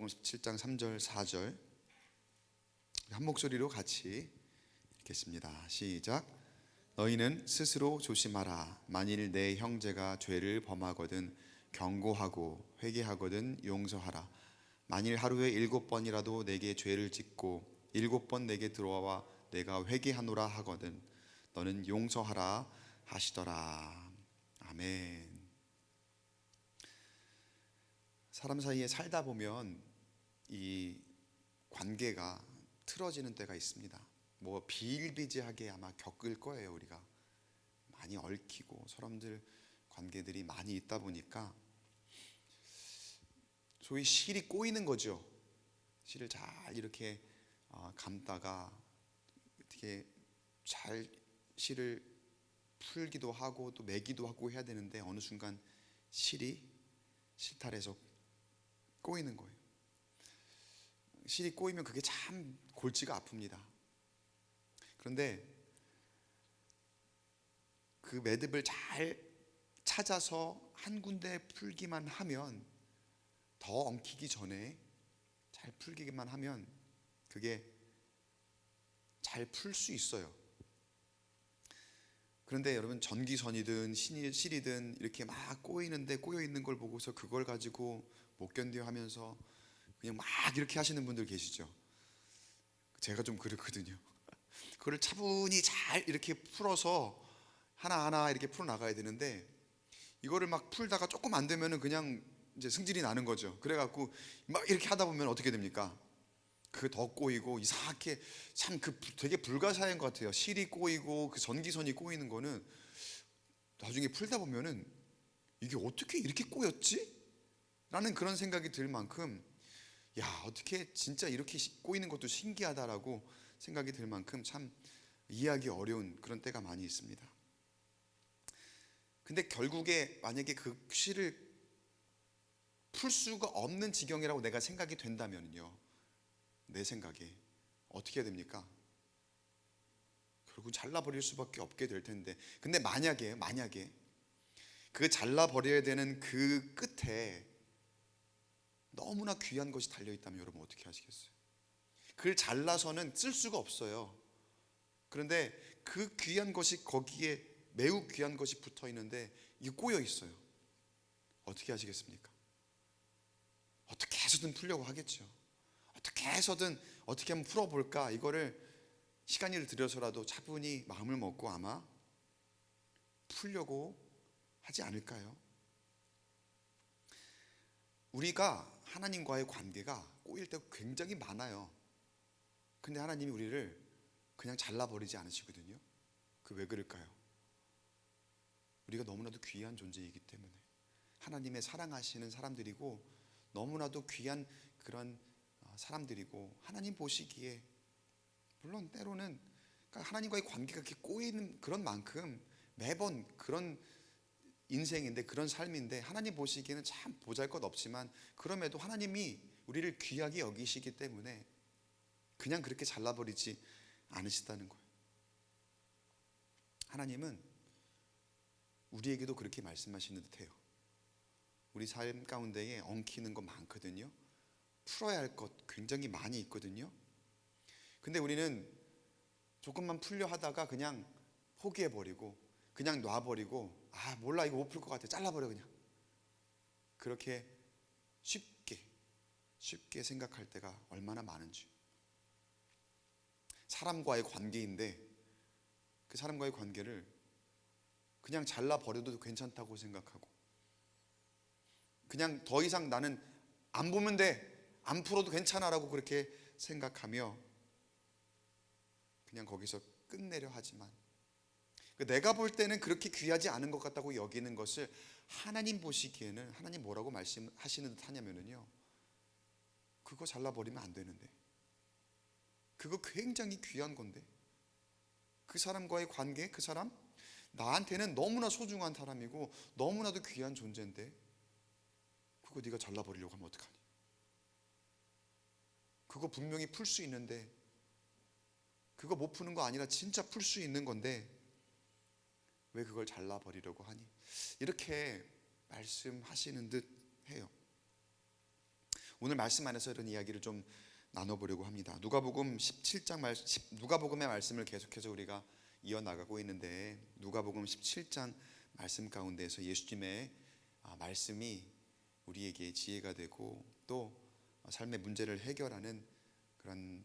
마태복음 17장 3절 4절 한 목소리로 같이 읽겠습니다. 시작. 너희는 스스로 조심하라. 만일 내 형제가 죄를 범하거든 경고하고 회개하거든 용서하라. 만일 하루에 7번이라도 내게 죄를 짓고 7번 내게 들어와 내가 회개하노라 하거든 너는 용서하라 하시더라. 아멘. 사람 사이에 살다 보면 이 관계가 틀어지는 때가 있습니다. 뭐 비일비재하게 아마 겪을 거예요. 우리가 많이 얽히고 사람들 관계들이 많이 있다 보니까 소위 실이 꼬이는 거죠. 실을 잘 이렇게 감다가 어떻게 잘 실을 풀기도 하고 또 매기도 하고 해야 되는데 어느 순간 실이 실타래에서 꼬이는 거예요. 실이 꼬이면 그게 참 골치가 아픕니다. 그런데 그 매듭을 잘 찾아서 한 군데 풀기만 하면 더 엉키기 전에 잘 풀기만 하면 그게 잘 풀 수 있어요. 그런데 여러분 전기선이든 실이든 이렇게 막 꼬이는데 꼬여 있는 걸 보고서 그걸 가지고 못 견뎌 하면서 그냥 막 이렇게 하시는 분들 계시죠. 제가 좀 그렇거든요. 그걸 차분히 잘 이렇게 풀어서 하나하나 이렇게 풀어 나가야 되는데 이거를 막 풀다가 조금 안 되면은 그냥 이제 승질이 나는 거죠. 그래갖고 막 이렇게 하다 보면 어떻게 됩니까? 그게 더 꼬이고 이상하게 참 그 되게 불가사의인 것 같아요. 실이 꼬이고 그 전기선이 꼬이는 거는 나중에 풀다 보면은 이게 어떻게 이렇게 꼬였지? 라는 그런 생각이 들 만큼 야 어떻게 진짜 이렇게 꼬이는 것도 신기하다라고 생각이 들 만큼 참 이해하기 어려운 그런 때가 많이 있습니다. 근데 결국에 만약에 그 실을 풀 수가 없는 지경이라고 내가 생각이 된다면요, 내 생각에 어떻게 해야 됩니까? 결국 잘라버릴 수밖에 없게 될 텐데, 근데 만약에 그 잘라버려야 되는 그 끝에 너무나 귀한 것이 달려있다면 여러분 어떻게 하시겠어요? 그걸 잘라서는 쓸 수가 없어요. 그런데 그 귀한 것이 거기에 매우 귀한 것이 붙어 있는데 이게 꼬여 있어요. 어떻게 하시겠습니까? 어떻게 해서든 풀려고 하겠죠. 어떻게 해서든 어떻게 한번 풀어볼까, 이거를 시간을 들여서라도 차분히 마음을 먹고 아마 풀려고 하지 않을까요? 우리가 하나님과의 관계가 꼬일 때가 굉장히 많아요. 근데 하나님이 우리를 그냥 잘라버리지 않으시거든요. 그 왜 그럴까요? 우리가 너무나도 귀한 존재이기 때문에, 하나님의 사랑하시는 사람들이고 너무나도 귀한 그런 사람들이고, 하나님 보시기에 물론 때로는 그러니까 하나님과의 관계가 이렇게 꼬이는 그런 만큼 매번 그런 인생인데, 그런 삶인데 하나님 보시기에는 참 보잘것없지만 그럼에도 하나님이 우리를 귀하게 여기시기 때문에 그냥 그렇게 잘라버리지 않으시다는 거예요. 하나님은 우리에게도 그렇게 말씀하시는 듯해요. 우리 삶 가운데에 엉키는 거 많거든요. 풀어야 할 것 굉장히 많이 있거든요. 근데 우리는 조금만 풀려 하다가 그냥 포기해버리고 그냥 놔버리고, 아 몰라 이거 못 풀 것 같아 잘라버려, 그냥 그렇게 쉽게 생각할 때가 얼마나 많은지. 사람과의 관계인데 그 사람과의 관계를 그냥 잘라버려도 괜찮다고 생각하고, 그냥 더 이상 나는 안 보면 돼, 안 풀어도 괜찮아 라고 그렇게 생각하며 그냥 거기서 끝내려 하지만, 내가 볼 때는 그렇게 귀하지 않은 것 같다고 여기는 것을 하나님 보시기에는, 하나님 뭐라고 말씀하시는 듯 하냐면요, 그거 잘라버리면 안 되는데, 그거 굉장히 귀한 건데, 그 사람과의 관계, 그 사람 나한테는 너무나 소중한 사람이고 너무나도 귀한 존재인데 그거 네가 잘라버리려고 하면 어떡하니? 그거 분명히 풀 수 있는데, 그거 못 푸는 거 아니라 진짜 풀 수 있는 건데 왜 그걸 잘라버리려고 하니? 이렇게 말씀하시는 듯 해요. 오늘 말씀 안에서 이런 이야기를 좀 나눠보려고 합니다. 누가복음의 말씀을 계속해서 우리가 이어나가고 있는데, 누가복음 17장 말씀 가운데에서 예수님의 말씀이 우리에게 지혜가 되고 또 삶의 문제를 해결하는 그런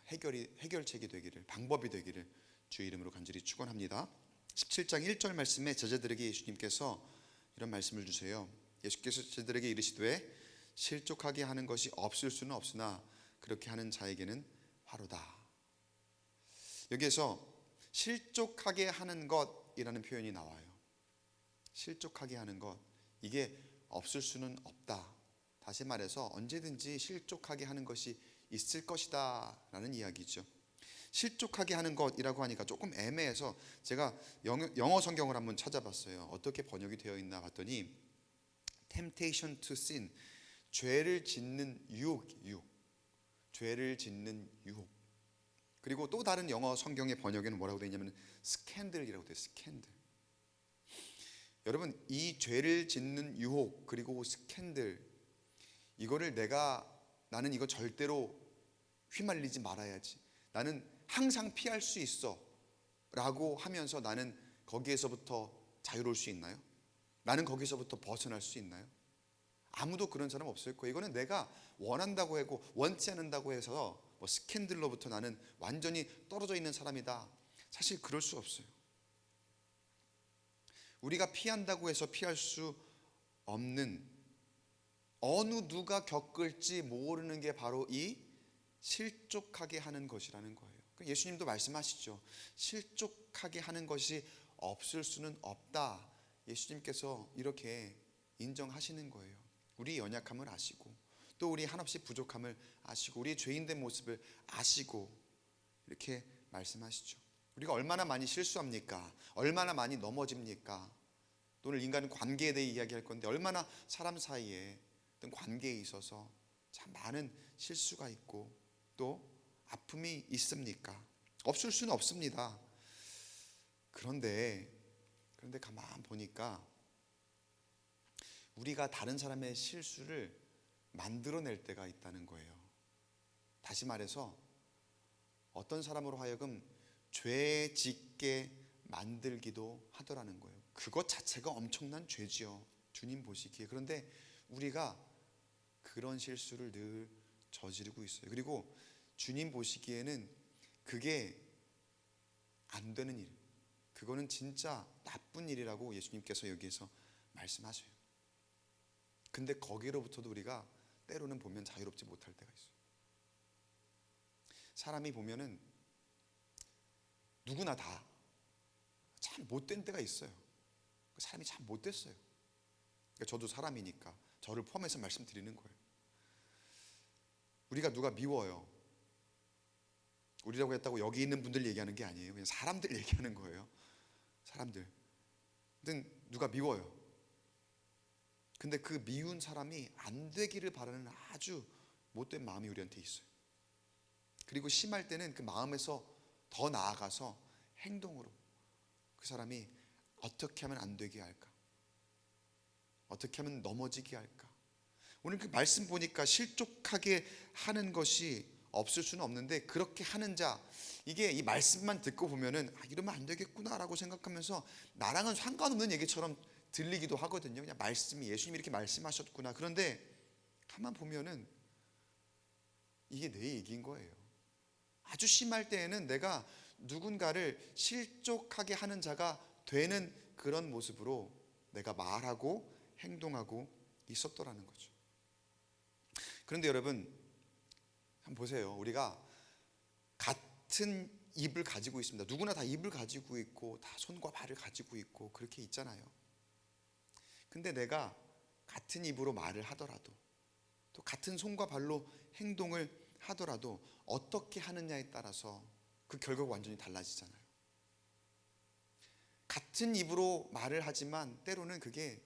해결책이 되기를, 방법이 되기를 주의 이름으로 간절히 축원합니다. 17장 1절 말씀에 제자들에게 예수님께서 이런 말씀을 주세요. 예수께서 제자들에게 이르시되 실족하게 하는 것이 없을 수는 없으나 그렇게 하는 자에게는 화로다. 여기에서 실족하게 하는 것이라는 표현이 나와요. 실족하게 하는 것, 이게 없을 수는 없다. 다시 말해서 언제든지 실족하게 하는 것이 있을 것이다 라는 이야기죠. 실족하게 하는 것이라고 하니까 조금 애매해서 제가 영어 성경을 한번 찾아봤어요. 어떻게 번역이 되어 있나 봤더니 temptation to sin, 죄를 짓는 유혹. 죄를 짓는 유혹. 그리고 또 다른 영어 성경의 번역에는 뭐라고 되어 있냐면 스캔들이라고 되어 있어요. 스캔들. 여러분, 이 죄를 짓는 유혹 그리고 스캔들, 이거를 나는 이거 절대로 휘말리지 말아야지, 나는 항상 피할 수 있어 라고 하면서 나는 거기에서부터 자유로울 수 있나요? 나는 거기서부터 벗어날 수 있나요? 아무도 그런 사람 없을 거예요. 이거는 내가 원한다고 하고 원치 않는다고 해서 스캔들로부터 나는 완전히 떨어져 있는 사람이다, 사실 그럴 수 없어요. 우리가 피한다고 해서 피할 수 없는, 어느 누가 겪을지 모르는 게 바로 이 실족하게 하는 것이라는 거예요. 예수님도 말씀하시죠. 실족하게 하는 것이 없을 수는 없다. 예수님께서 이렇게 인정하시는 거예요. 우리 연약함을 아시고 또 우리 한없이 부족함을 아시고 우리의 죄인된 모습을 아시고 이렇게 말씀하시죠. 우리가 얼마나 많이 실수합니까? 얼마나 많이 넘어집니까? 오늘 인간 관계에 대해 이야기할 건데, 얼마나 사람 사이에 어떤 관계에 있어서 참 많은 실수가 있고 또 아픔이 있습니까? 없을 수는 없습니다. 그런데 가만 보니까 우리가 다른 사람의 실수를 만들어낼 때가 있다는 거예요. 다시 말해서 어떤 사람으로 하여금 죄 짓게 만들기도 하더라는 거예요. 그것 자체가 엄청난 죄지요, 주님 보시기에. 그런데 우리가 그런 실수를 늘 저지르고 있어요. 그리고 주님 보시기에는 그게 안 되는 일, 그거는 진짜 나쁜 일이라고 예수님께서 여기에서 말씀하셔요. 근데 거기로부터도 우리가 때로는 보면 자유롭지 못할 때가 있어요. 사람이 보면은 누구나 다 참 못된 때가 있어요. 사람이 참 못됐어요. 그러니까 저도 사람이니까 저를 포함해서 말씀드리는 거예요. 우리가 누가 미워요. 우리라고 했다고 여기 있는 분들 얘기하는 게 아니에요. 그냥 사람들 얘기하는 거예요. 사람들. 근데 누가 미워요. 근데 그 미운 사람이 안 되기를 바라는 아주 못된 마음이 우리한테 있어요. 그리고 심할 때는 그 마음에서 더 나아가서 행동으로 그 사람이 어떻게 하면 안 되게 할까? 어떻게 하면 넘어지게 할까? 오늘 그 말씀 보니까 실족하게 하는 것이 없을 수는 없는데 그렇게 하는 자, 이게 이 말씀만 듣고 보면은 이러면 안 되겠구나라고 생각하면서 나랑은 상관없는 얘기처럼 들리기도 하거든요. 그냥 말씀이, 예수님이 이렇게 말씀하셨구나. 그런데 가만 보면은 이게 내 얘기인 거예요. 아주 심할 때에는 내가 누군가를 실족하게 하는 자가 되는 그런 모습으로 내가 말하고 행동하고 있었더라는 거죠. 그런데 여러분 한번 보세요. 우리가 같은 입을 가지고 있습니다. 누구나 다 입을 가지고 있고 다 손과 발을 가지고 있고 그렇게 있잖아요. 근데 내가 같은 입으로 말을 하더라도 또 같은 손과 발로 행동을 하더라도 어떻게 하느냐에 따라서 그 결과가 완전히 달라지잖아요. 같은 입으로 말을 하지만 때로는 그게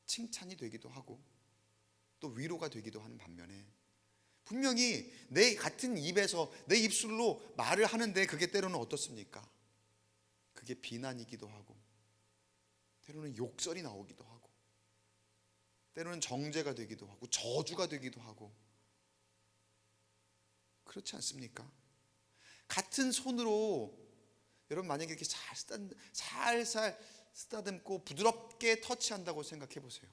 칭찬이 되기도 하고 또 위로가 되기도 하는 반면에, 분명히 내 같은 입에서 내 입술로 말을 하는데 그게 때로는 어떻습니까? 그게 비난이기도 하고 때로는 욕설이 나오기도 하고 때로는 정죄가 되기도 하고 저주가 되기도 하고 그렇지 않습니까? 같은 손으로 여러분 만약에 이렇게 살살 쓰다듬고 부드럽게 터치한다고 생각해 보세요.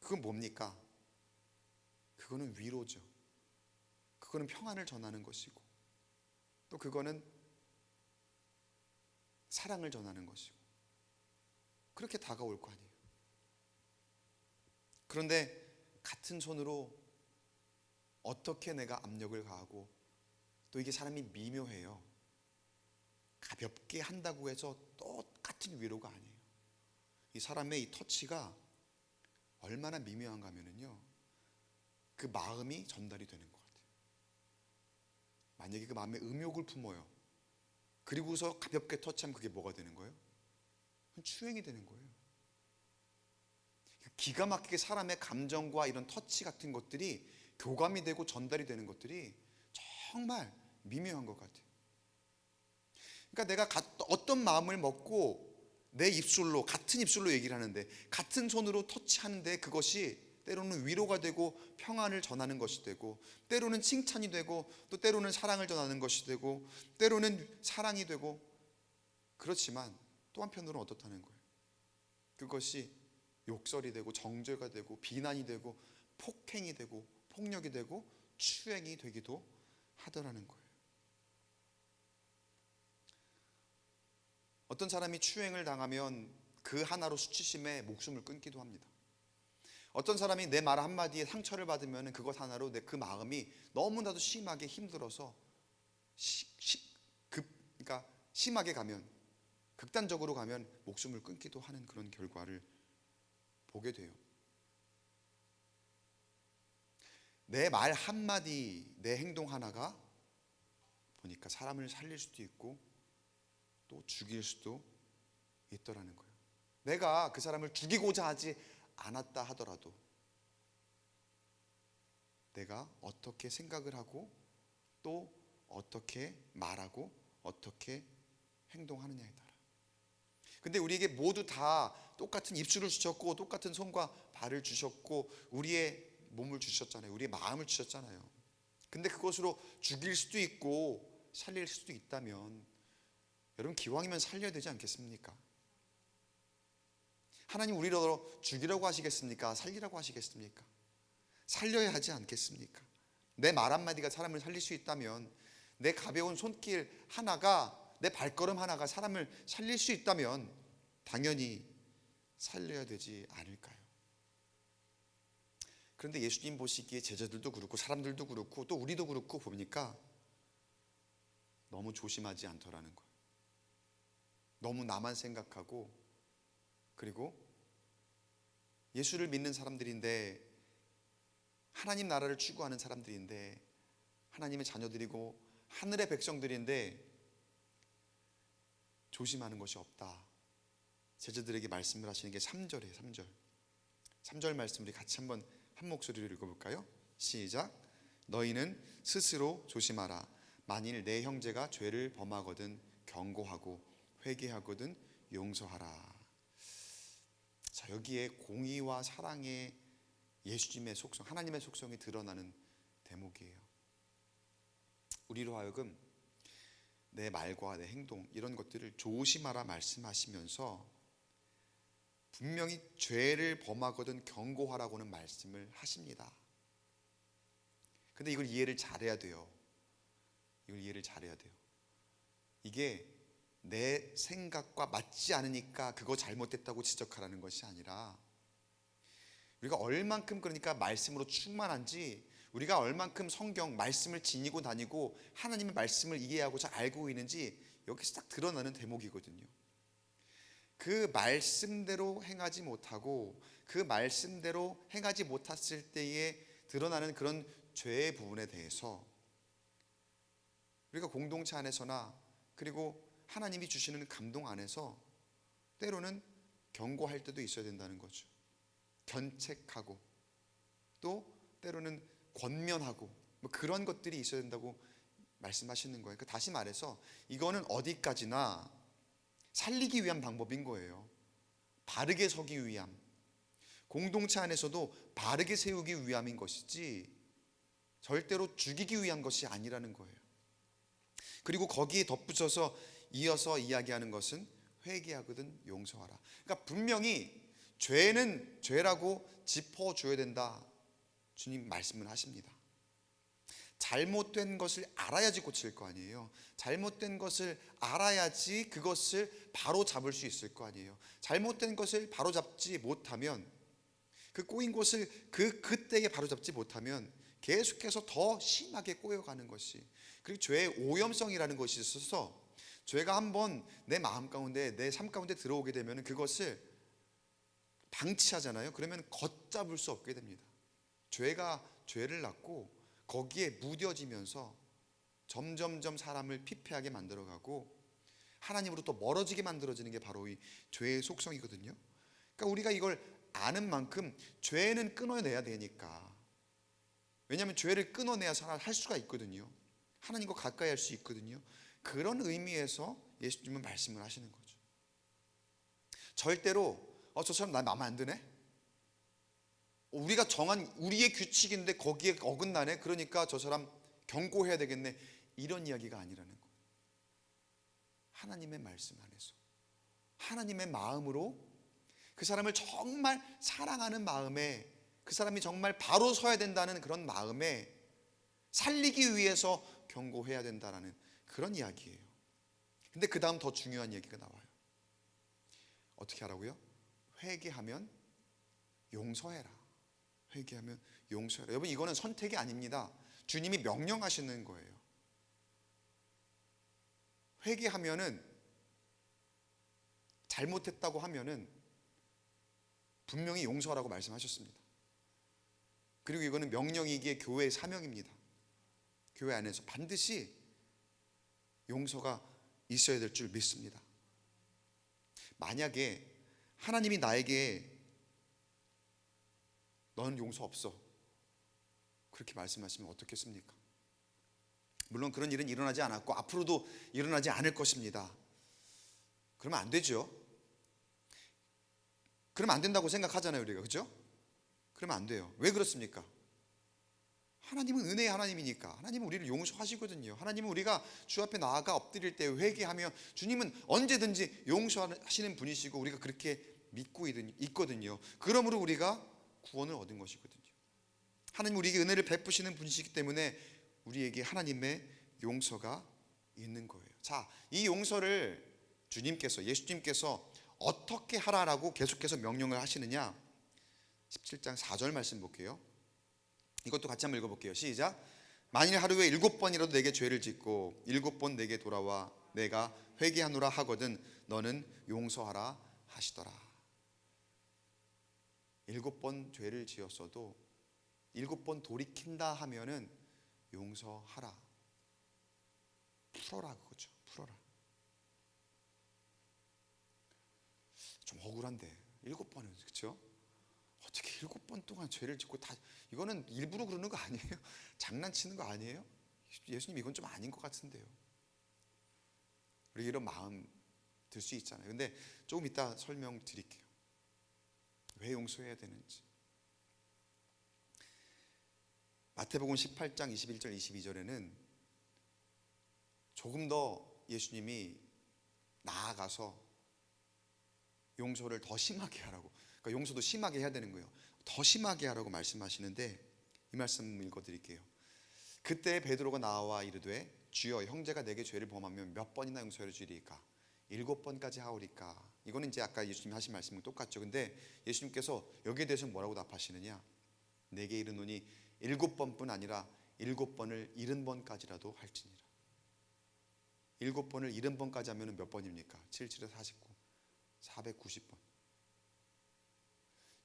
그건 뭡니까? 그거는 위로죠. 그거는 평안을 전하는 것이고, 또 그거는 사랑을 전하는 것이고, 그렇게 다가올 거 아니에요. 그런데 같은 손으로 어떻게 내가 압력을 가하고, 또 이게 사람이 미묘해요. 가볍게 한다고 해서 똑같은 위로가 아니에요. 이 사람의 이 터치가 얼마나 미묘한가 하면은요, 그 마음이 전달이 되는 것 같아요. 만약에 그 마음에 음욕을 품어요. 그리고서 가볍게 터치하면 그게 뭐가 되는 거예요? 추행이 되는 거예요. 기가 막히게 사람의 감정과 이런 터치 같은 것들이 교감이 되고 전달이 되는 것들이 정말 미묘한 것 같아요. 그러니까 내가 어떤 마음을 먹고 내 입술로, 같은 입술로 얘기를 하는데, 같은 손으로 터치하는데 그것이 때로는 위로가 되고 평안을 전하는 것이 되고, 때로는 칭찬이 되고, 또 때로는 사랑을 전하는 것이 되고, 때로는 사랑이 되고, 그렇지만 또 한편으로는 어떻다는 거예요? 그것이 욕설이 되고 정죄가 되고 비난이 되고 폭행이 되고 폭력이 되고 추행이 되기도 하더라는 거예요. 어떤 사람이 추행을 당하면 그 하나로 수치심에 목숨을 끊기도 합니다. 어떤 사람이 내 말 한마디에 상처를 받으면 그것 하나로 그 마음이 너무나도 심하게 힘들어서 그러니까 심하게 가면, 극단적으로 가면 목숨을 끊기도 하는 그런 결과를 보게 돼요. 내 말 한마디, 내 행동 하나가 보니까 사람을 살릴 수도 있고 또 죽일 수도 있더라는 거예요. 내가 그 사람을 죽이고자 하지 않았다 하더라도 내가 어떻게 생각을 하고 또 어떻게 말하고 어떻게 행동하느냐에 따라. 근데 우리에게 모두 다 똑같은 입술을 주셨고 똑같은 손과 발을 주셨고 우리의 몸을 주셨잖아요. 우리의 마음을 주셨잖아요. 근데 그것으로 죽일 수도 있고 살릴 수도 있다면 여러분 기왕이면 살려야 되지 않겠습니까? 하나님 우리를 죽이라고 하시겠습니까? 살리라고 하시겠습니까? 살려야 하지 않겠습니까? 내 말 한마디가 사람을 살릴 수 있다면, 내 가벼운 손길 하나가, 내 발걸음 하나가 사람을 살릴 수 있다면 당연히 살려야 되지 않을까요? 그런데 예수님 보시기에 제자들도 그렇고 사람들도 그렇고 또 우리도 그렇고 보니까 너무 조심하지 않더라는 거예요. 너무 나만 생각하고, 그리고 예수를 믿는 사람들인데, 하나님 나라를 추구하는 사람들인데, 하나님의 자녀들이고 하늘의 백성들인데 조심하는 것이 없다. 제자들에게 말씀을 하시는 게 3절이에요. 3절 말씀 우리 같이 한번 한 목소리로 읽어볼까요? 시작. 너희는 스스로 조심하라. 만일 내 형제가 죄를 범하거든 경고하고 회개하거든 용서하라. 자, 여기에 공의와 사랑의 예수님의 속성, 하나님의 속성이 드러나는 대목이에요. 우리로 하여금 내 말과 내 행동 이런 것들을 조심하라 말씀하시면서 분명히 죄를 범하거든 경고하라고는 말씀을 하십니다. 근데 이걸 이해를 잘해야 돼요. 이게 내 생각과 맞지 않으니까 그거 잘못됐다고 지적하라는 것이 아니라, 우리가 얼만큼 그러니까 말씀으로 충만한지, 우리가 얼만큼 성경 말씀을 지니고 다니고 하나님의 말씀을 이해하고 잘 알고 있는지 여기서 딱 드러나는 대목이거든요. 그 말씀대로 행하지 못하고 그 말씀대로 행하지 못했을 때에 드러나는 그런 죄의 부분에 대해서 우리가 공동체 안에서나 그리고 하나님이 주시는 감동 안에서 때로는 경고할 때도 있어야 된다는 거죠. 견책하고 또 때로는 권면하고 뭐 그런 것들이 있어야 된다고 말씀하시는 거예요. 그러니까 다시 말해서 이거는 어디까지나 살리기 위한 방법인 거예요. 바르게 서기 위함, 공동체 안에서도 바르게 세우기 위함인 것이지 절대로 죽이기 위한 것이 아니라는 거예요. 그리고 거기에 덧붙여서 이어서 이야기하는 것은 회개하거든 용서하라. 그러니까 분명히 죄는 죄라고 짚어줘야 된다, 주님 말씀을 하십니다. 잘못된 것을 알아야지 고칠 거 아니에요. 잘못된 것을 알아야지 그것을 바로 잡을 수 있을 거 아니에요. 잘못된 것을 바로 잡지 못하면, 그 꼬인 곳을 그때에 바로 잡지 못하면 계속해서 더 심하게 꼬여가는 것이, 그리고 죄의 오염성이라는 것이 있어서 죄가 한번 내 마음 가운데, 내 삶 가운데 들어오게 되면 그것을 방치하잖아요. 그러면 걷잡을 수 없게 됩니다. 죄가 죄를 낳고 거기에 무뎌지면서 점점점 사람을 피폐하게 만들어가고 하나님으로부터 멀어지게 만들어지는 게 바로 이 죄의 속성이거든요. 그러니까 우리가 이걸 아는 만큼 죄는 끊어내야 되니까, 왜냐하면 죄를 끊어내야 할 수가 있거든요. 하나님과 가까이 할 수 있거든요. 그런 의미에서 예수님은 말씀을 하시는 거죠. 절대로 저 사람 나 마음에 안 드네, 우리가 정한 우리의 규칙인데 거기에 어긋나네, 그러니까 저 사람 경고해야 되겠네, 이런 이야기가 아니라는 거예요. 하나님의 말씀 안에서 하나님의 마음으로 그 사람을 정말 사랑하는 마음에, 그 사람이 정말 바로 서야 된다는 그런 마음에 살리기 위해서 경고해야 된다는 그런 이야기예요. 근데 그 다음 더 중요한 얘기가 나와요. 어떻게 하라고요? 회개하면 용서해라. 회개하면 용서해라. 여러분, 이거는 선택이 아닙니다. 주님이 명령하시는 거예요. 회개하면은, 잘못했다고 하면은 분명히 용서하라고 말씀하셨습니다. 그리고 이거는 명령이기에 교회의 사명입니다. 교회 안에서 반드시 용서가 있어야 될 줄 믿습니다. 만약에 하나님이 나에게 너는 용서 없어, 그렇게 말씀하시면 어떻겠습니까? 물론 그런 일은 일어나지 않았고 앞으로도 일어나지 않을 것입니다. 그러면 안 되죠. 그러면 안 된다고 생각하잖아요, 우리가. 그렇죠? 그러면 안 돼요. 왜 그렇습니까? 하나님은 은혜의 하나님이니까. 하나님은 우리를 용서하시거든요. 하나님은 우리가 주 앞에 나아가 엎드릴 때 회개하며, 주님은 언제든지 용서하시는 분이시고 우리가 그렇게 믿고 있거든요. 그러므로 우리가 구원을 얻은 것이거든요. 하나님 우리에게 은혜를 베푸시는 분이시기 때문에 우리에게 하나님의 용서가 있는 거예요. 자, 이 용서를 주님께서, 예수님께서 어떻게 하라라고 계속해서 명령을 하시느냐, 17장 4절 말씀 볼게요. 이것도 같이 한번 읽어볼게요. 시작. 만일 하루에 7번이라도 내게 죄를 짓고 7번 내게 돌아와 내가 회개하노라 하거든 너는 용서하라 하시더라. 7번 죄를 지었어도 7번 돌이킨다 하면은 용서하라, 풀어라, 그거죠. 풀어라. 좀 억울한데 7번은, 그렇죠? 어떻게 7번 동안 죄를 짓고 다, 이거는 일부러 그러는 거 아니에요? 장난치는 거 아니에요? 예수님, 이건 좀 아닌 것 같은데요. 우리 이런 마음 들 수 있잖아요. 근데 조금 이따 설명드릴게요. 왜 용서해야 되는지. 마태복음 18장 21절 22절에는 조금 더 예수님이 나아가서 용서를 더 심하게 하라고, 그러니까 용서도 심하게 해야 되는 거예요. 더 심하게 하라고 말씀하시는데, 이 말씀 읽어드릴게요. 그때 베드로가 나와 이르되 주여, 형제가 내게 죄를 범하면 몇 번이나 용서해 주리이까? 7번까지 하오리까? 이거는 이제 아까 예수님이 하신 말씀과 똑같죠. 근데 예수님께서 여기에 대해서 뭐라고 답하시느냐? 내게 이르노니 7번뿐 아니라 7번을 70번까지라도 할지니라. 7번을 70번까지 하면 몇 번입니까? 7, 7에 49, 490번.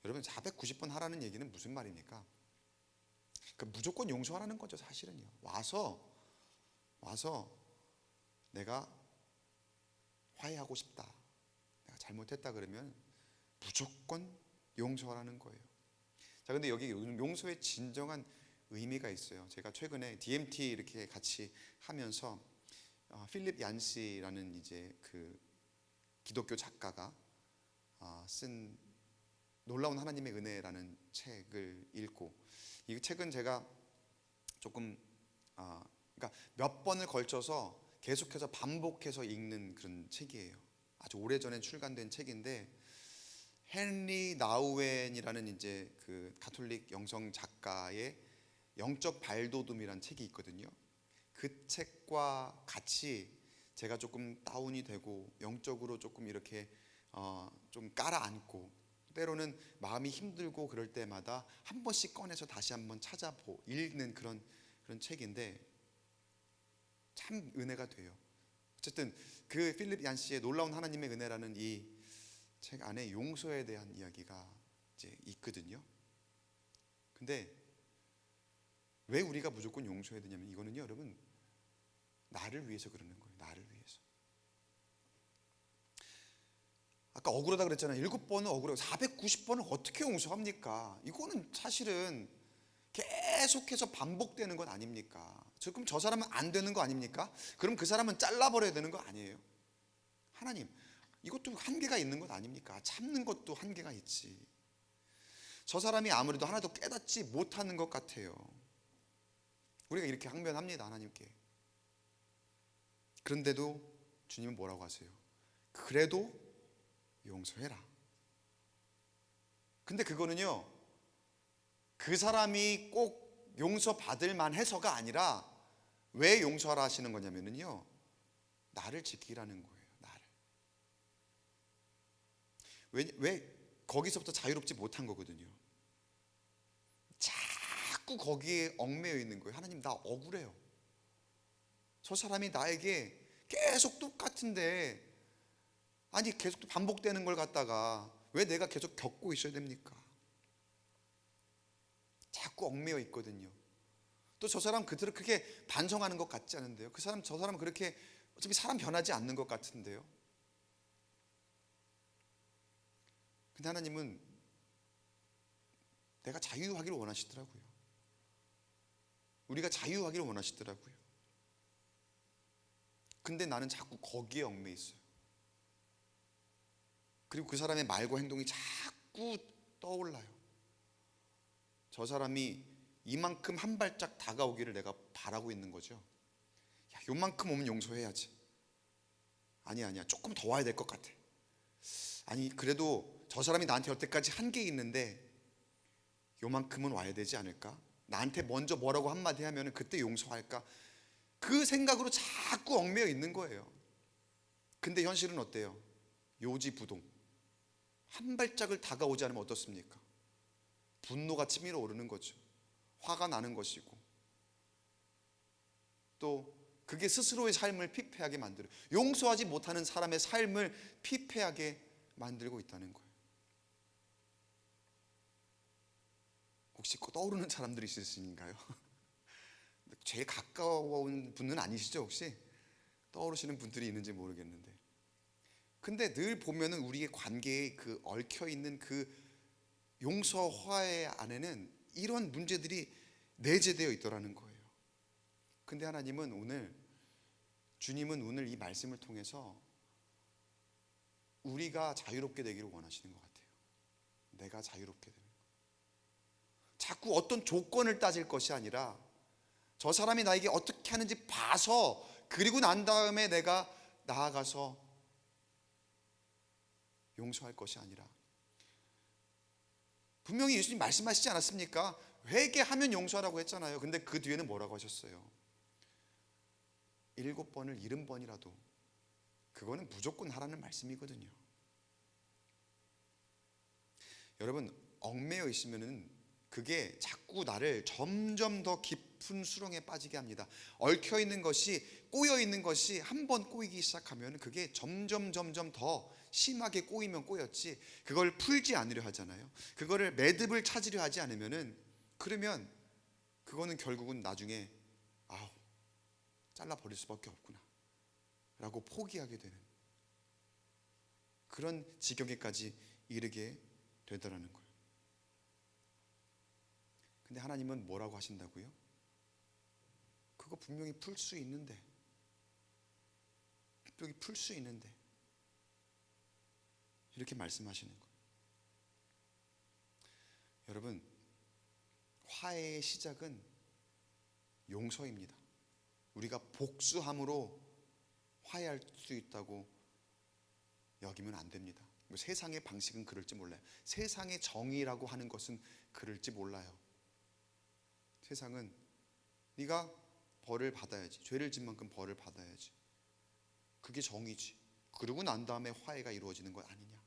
여러분, 490번 하라는 얘기는 무슨 말입니까? 그러니까 무조건 용서하라는 거죠, 사실은요. 와서 내가 화해하고 싶다, 내가 잘못했다 그러면 무조건 용서하라는 거예요. 자, 근데 여기 용서의 진정한 의미가 있어요. 제가 최근에 DMT 이렇게 같이 하면서 필립 얀시라는 이제 그 기독교 작가가 쓴 놀라운 하나님의 은혜라는 책을 읽고, 이 책은 제가 조금 그러니까 몇 번을 걸쳐서 계속해서 반복해서 읽는 그런 책이에요. 아주 오래전에 출간된 책인데 헨리 나우엔이라는 이제 그 가톨릭 영성 작가의 영적 발돋움이라는 책이 있거든요. 그 책과 같이 제가 조금 다운이 되고 영적으로 조금 이렇게 좀 깔아앉고 때로는 마음이 힘들고 그럴 때마다 한 번씩 꺼내서 다시 한번 읽는 그런 책인데 참 은혜가 돼요. 어쨌든 그 필립 얀시의 놀라운 하나님의 은혜라는 이 책 안에 용서에 대한 이야기가 이제 있거든요. 근데 왜 우리가 무조건 용서해야 되냐면 이거는요, 여러분, 나를 위해서 그러는 거예요. 나를 위해서. 아까 억울하다 그랬잖아요. 7번은 억울하고 490번을 어떻게 용서합니까? 이거는 사실은 계속해서 반복되는 건 아닙니까? 그럼 저 사람은 안 되는 거 아닙니까? 그럼 그 사람은 잘라버려야 되는 거 아니에요? 하나님, 이것도 한계가 있는 것 아닙니까? 참는 것도 한계가 있지. 저 사람이 아무래도 하나도 깨닫지 못하는 것 같아요. 우리가 이렇게 항변합니다, 하나님께. 그런데도 주님은 뭐라고 하세요? 그래도 용서해라. 근데 그거는요, 그 사람이 꼭 용서받을 만해서가 아니라 왜 용서하라 하시는 거냐면요, 나를 지키라는 거예요. 나를. 왜 거기서부터 자유롭지 못한 거거든요. 자꾸 거기에 얽매여 있는 거예요. 하나님, 나 억울해요. 저 사람이 나에게 계속 똑같은데, 아니 계속 반복되는 걸 갖다가 왜 내가 계속 겪고 있어야 됩니까? 자꾸 얽매여 있거든요. 또 저 사람 그대로 그렇게 반성하는 것 같지 않은데요. 저 사람은 그렇게 어차피 사람 변하지 않는 것 같은데요. 근데 하나님은 내가 자유하기를 원하시더라고요. 우리가 자유하기를 원하시더라고요. 근데 나는 자꾸 거기에 얽매여 있어요. 그리고 그 사람의 말과 행동이 자꾸 떠올라요. 저 사람이 이만큼 한 발짝 다가오기를 내가 바라고 있는 거죠. 야, 요만큼 오면 용서해야지. 아니야, 조금 더 와야 될 것 같아. 아니, 그래도 저 사람이 나한테 여태까지 한 게 있는데 요만큼은 와야 되지 않을까? 나한테 먼저 뭐라고 한마디 하면 그때 용서할까? 그 생각으로 자꾸 얽매여 있는 거예요. 근데 현실은 어때요? 요지부동. 한 발짝을 다가오지 않으면 어떻습니까? 분노가 치밀어 오르는 거죠. 화가 나는 것이고, 또 그게 스스로의 삶을 피폐하게 만들어요. 용서하지 못하는 사람의 삶을 피폐하게 만들고 있다는 거예요. 혹시 떠오르는 사람들이 있으신가요? 제일 가까운 분은 아니시죠? 혹시 떠오르시는 분들이 있는지 모르겠는데, 근데 늘 보면은 우리의 관계에 그 얽혀있는 그 용서 화해 안에는 이런 문제들이 내재되어 있더라는 거예요. 근데 주님은 오늘 이 말씀을 통해서 우리가 자유롭게 되기를 원하시는 것 같아요. 내가 자유롭게 되는 것. 자꾸 어떤 조건을 따질 것이 아니라 저 사람이 나에게 어떻게 하는지 봐서, 그리고 난 다음에 내가 나아가서 용서할 것이 아니라, 분명히 예수님 말씀하시지 않았습니까? 회개하면 용서하라고 했잖아요. 근데 그 뒤에는 뭐라고 하셨어요? 7번을 70번이라도, 그거는 무조건 하라는 말씀이거든요. 여러분, 얽매여 있으면은 그게 자꾸 나를 점점 더 깊은 수렁에 빠지게 합니다. 얽혀 있는 것이, 꼬여 있는 것이 한 번 꼬이기 시작하면 그게 점점 더 심하게 꼬이면 꼬였지, 그걸 풀지 않으려 하잖아요. 그거를 매듭을 찾으려 하지 않으면은, 그러면 그거는 결국은 나중에 잘라 버릴 수밖에 없구나 라고 포기하게 되는 그런 지경에까지 이르게 되더라는 거예요. 근데 하나님은 뭐라고 하신다고요? 그거 분명히 풀 수 있는데, 여기 풀 수 있는데, 이렇게 말씀하시는 거예요. 여러분, 화해의 시작은 용서입니다. 우리가 복수함으로 화해할 수 있다고 여기면 안 됩니다. 세상의 방식은 그럴지 몰라요. 세상의 정의라고 하는 것은 그럴지 몰라요. 세상은 네가 벌을 받아야지, 죄를 진 만큼 벌을 받아야지, 그게 정의지. 그러고 난 다음에 화해가 이루어지는 것 아니냐.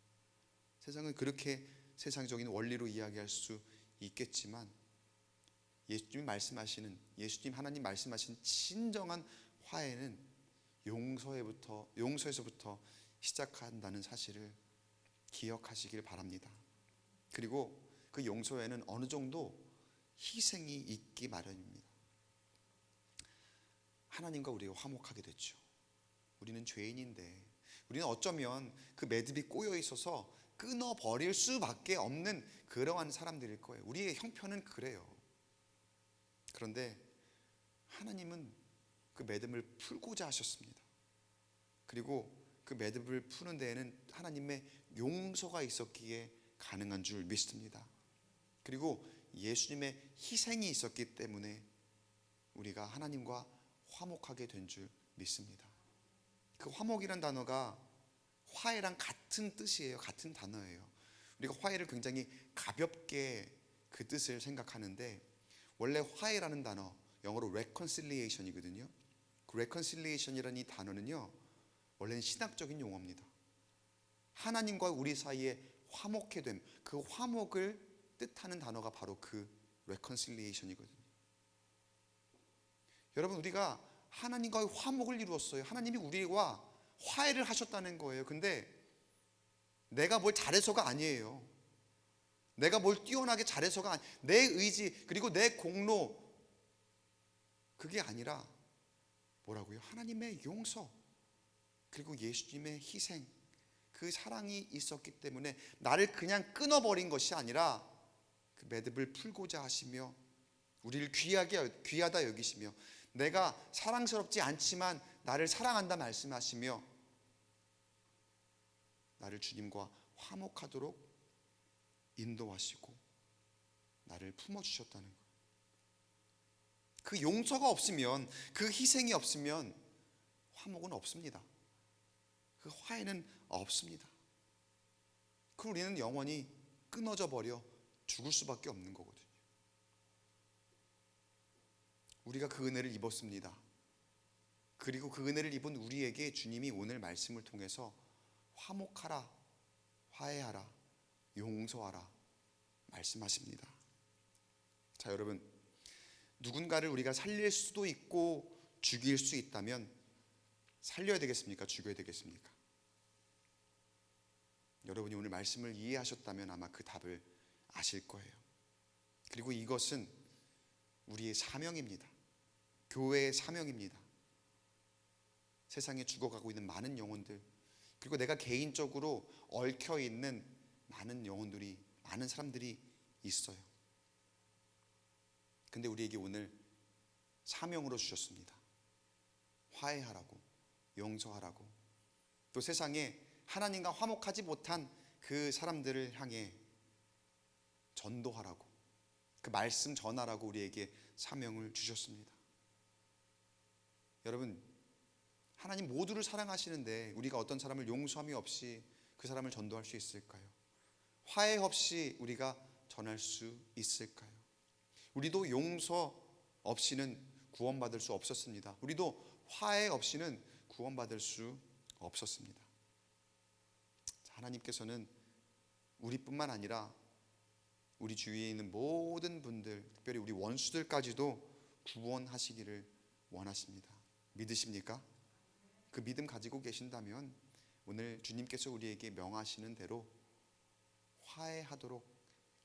세상은 그렇게 세상적인 원리로 이야기할 수 있겠지만 예수님 하나님 말씀하신 진정한 화해는 용서에서부터 시작한다는 사실을 기억하시길 바랍니다. 그리고 그 용서에는 어느 정도 희생이 있기 마련입니다. 하나님과 우리가 화목하게 됐죠. 우리는 죄인인데 우리는 어쩌면 그 매듭이 꼬여 있어서 끊어버릴 수밖에 없는 그러한 사람들일 거예요. 우리의 형편은 그래요. 그런데 하나님은 그 매듭을 풀고자 하셨습니다. 그리고 그 매듭을 푸는 데에는 하나님의 용서가 있었기에 가능한 줄 믿습니다. 그리고 예수님의 희생이 있었기 때문에 우리가 하나님과 화목하게 된 줄 믿습니다. 그 화목이란 단어가 화해랑 같은 뜻이에요. 같은 단어예요. 우리가 화해를 굉장히 가볍게 그 뜻을 생각하는데 원래 화해라는 단어 영어로 reconciliation이거든요. 그 reconciliation이라는 이 단어는요 원래는 신학적인 용어입니다. 하나님과 우리 사이에 화목해 됨, 그 화목을 뜻하는 단어가 바로 그 reconciliation이거든요. 여러분, 우리가 하나님과의 화목을 이루었어요. 하나님이 우리와 화해를 하셨다는 거예요. 근데 내가 뭘 잘해서가 아니에요. 내가 뭘 뛰어나게 잘해서가 내 의지 그리고 내 공로, 그게 아니라 뭐라고요? 하나님의 용서 그리고 예수님의 희생, 그 사랑이 있었기 때문에 나를 그냥 끊어버린 것이 아니라 그 매듭을 풀고자 하시며 우리를 귀하다 여기시며 내가 사랑스럽지 않지만 나를 사랑한다 말씀하시며 나를 주님과 화목하도록 인도하시고 나를 품어주셨다는 거예요. 그 용서가 없으면, 그 희생이 없으면 화목은 없습니다. 그 화해는 없습니다. 그럼 우리는 영원히 끊어져 버려 죽을 수밖에 없는 거거든요. 우리가 그 은혜를 입었습니다. 그리고 그 은혜를 입은 우리에게 주님이 오늘 말씀을 통해서 화목하라, 화해하라, 용서하라 말씀하십니다. 자, 여러분, 누군가를 우리가 살릴 수도 있고 죽일 수 있다면 살려야 되겠습니까? 죽여야 되겠습니까? 여러분이 오늘 말씀을 이해하셨다면 아마 그 답을 아실 거예요. 그리고 이것은 우리의 사명입니다. 교회의 사명입니다. 세상에 죽어가고 있는 많은 영혼들, 그리고 내가 개인적으로 얽혀있는 많은 영혼들이, 많은 사람들이 있어요. 근데 우리에게 오늘 사명으로 주셨습니다. 화해하라고, 용서하라고, 또 세상에 하나님과 화목하지 못한 그 사람들을 향해 전도하라고, 그 말씀 전하라고 우리에게 사명을 주셨습니다. 여러분, 하나님 모두를 사랑하시는데 우리가 어떤 사람을 용서함이 없이 그 사람을 전도할 수 있을까요? 화해 없이 우리가 전할 수 있을까요? 우리도 용서 없이는 구원받을 수 없었습니다. 우리도 화해 없이는 구원받을 수 없었습니다. 하나님께서는 우리뿐만 아니라 우리 주위에 있는 모든 분들, 특별히 우리 원수들까지도 구원하시기를 원하십니다. 믿으십니까? 그 믿음 가지고 계신다면 오늘 주님께서 우리에게 명하시는 대로 화해하도록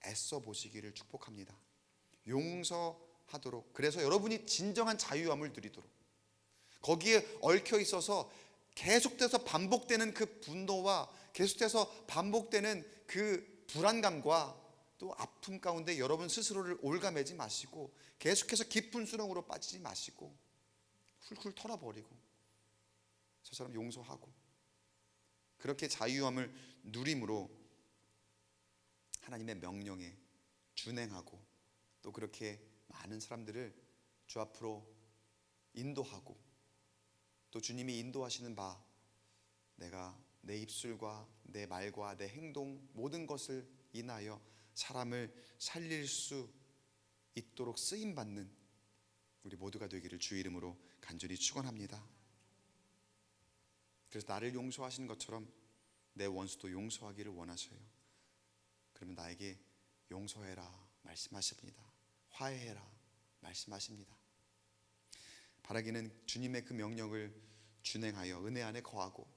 애써 보시기를 축복합니다. 용서하도록, 그래서 여러분이 진정한 자유함을 누리도록, 거기에 얽혀 있어서 계속돼서 반복되는 그 분노와 계속돼서 반복되는 그 불안감과 또 아픔 가운데 여러분 스스로를 올가매지 마시고 계속해서 깊은 수렁으로 빠지지 마시고 훌훌 털어버리고 저 사람 용서하고 그렇게 자유함을 누림으로 하나님의 명령에 준행하고 또 그렇게 많은 사람들을 주 앞으로 인도하고 또 주님이 인도하시는 바 내가 내 입술과 내 말과 내 행동 모든 것을 인하여 사람을 살릴 수 있도록 쓰임받는 우리 모두가 되기를 주의 이름으로 간절히 축원합니다. 그래서 나를 용서하시는 것처럼 내 원수도 용서하기를 원하셔요. 그러면 나에게 용서해라 말씀하십니다. 화해해라 말씀하십니다. 바라기는 주님의 그 명령을 준행하여 은혜 안에 거하고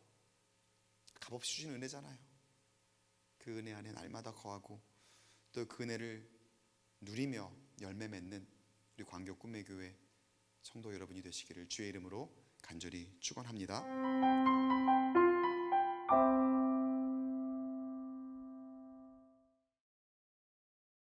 값없이 주신 은혜잖아요. 그 은혜 안에 날마다 거하고 또 그 은혜를 누리며 열매 맺는 우리 광교 꿈의 교회 성도 여러분이 되시기를 주의 이름으로 간절히 축원합니다.